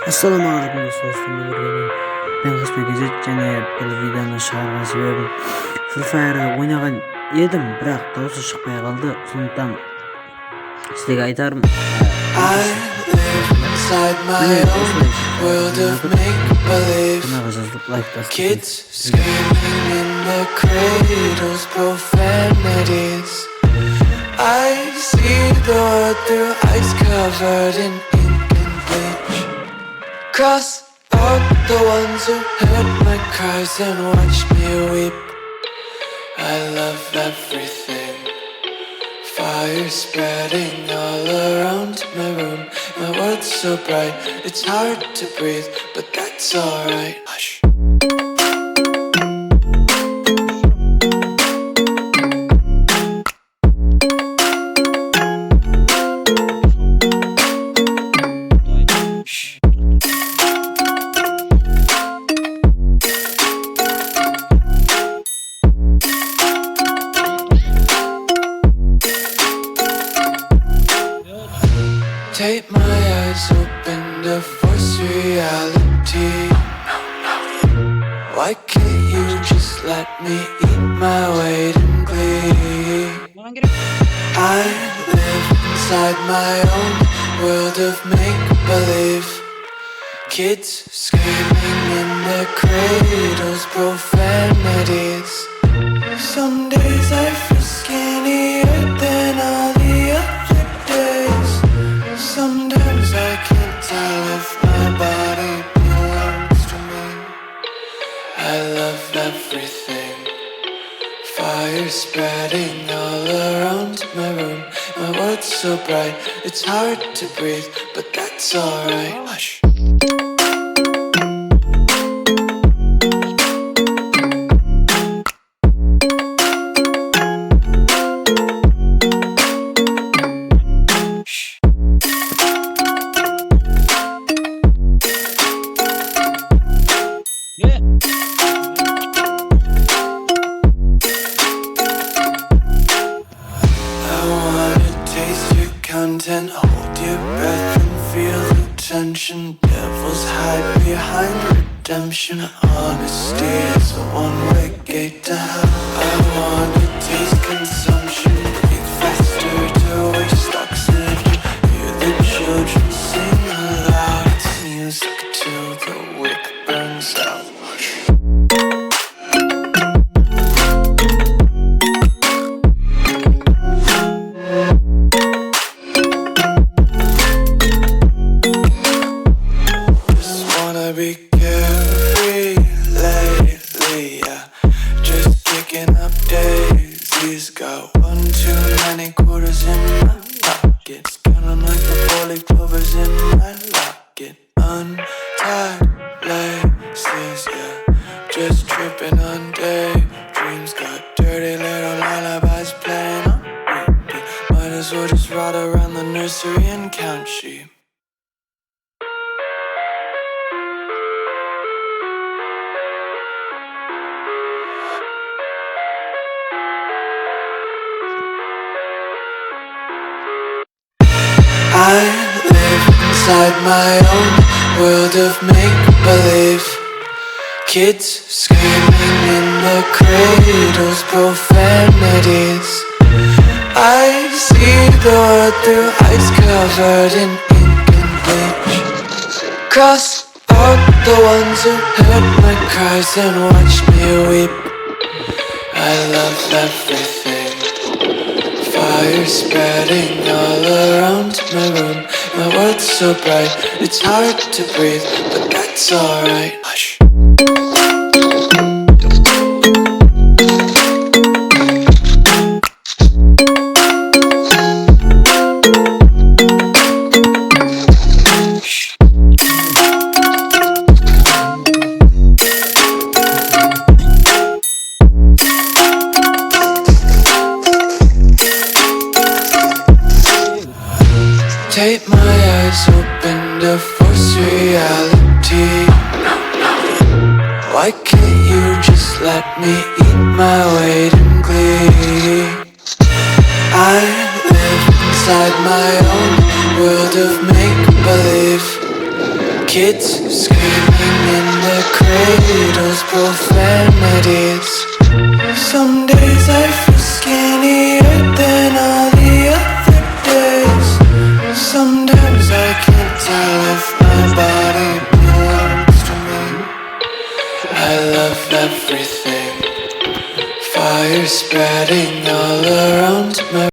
Ассалаумағалейкум достар, мен қысбекезет және бұл видеоны шығарған себебім Free Fire'ды ойнаған едім, бірақ дауысы шықпай қалды. Сондықтан сіздерге айтарым, каналға жазылып лайк басып I see the world through ice covered in ink and bleach. Cross out the ones who heard my cries and watched me weep. I love everything. Fire spreading all around my room. My world's so bright, it's hard to breathe, but that's alright. Hush. Take my eyes open to force reality. Why can't you just let me eat my weight in glee? I live inside my own world of make-believe. Kids screaming in their cradles, profanities. Some days I feel skinnier than all the other days. Sometimes I can't tell if my body belongs to me. I love everything. Fire spreading all around my room. My world's so bright, it's hard to breathe, but that's alright. Hush. Content, hold your breath and feel the tension. Devils hide behind redemption. Honesty is a one-way gate to hell. I wanna taste consumption, breathe faster to waste oxygen. Hear the children sing aloud. It's music till the wick burns out. Be carefree lately, yeah. Just kicking up daisies. Got one too many quarters in my pockets. Counting like the four-leaf clovers in my locket. Untied laces, yeah. Just tripping on daydreams. Got dirty little lullabies playing on repeat. Might as well just ride around the nursery and count sheep. I live inside my own world of make-believe. Kids screaming in their cradles, profanities. I see the world through ice covered in ink and bleach. Cross out the ones who heard my cries and watched me weep. I love everything. Fire spreading all around my room. My world's so bright, it's hard to breathe, but that's alright. Hush. Take my eyes open to force reality. Why can't you just let me eat my weight in glee? I live inside my own world of make-believe. Kids screaming in their cradles, profanities. Some days I feel skinnier than all the other days. Sometimes I can't tell if my body belongs to me. I love everything. Fire spreading all around my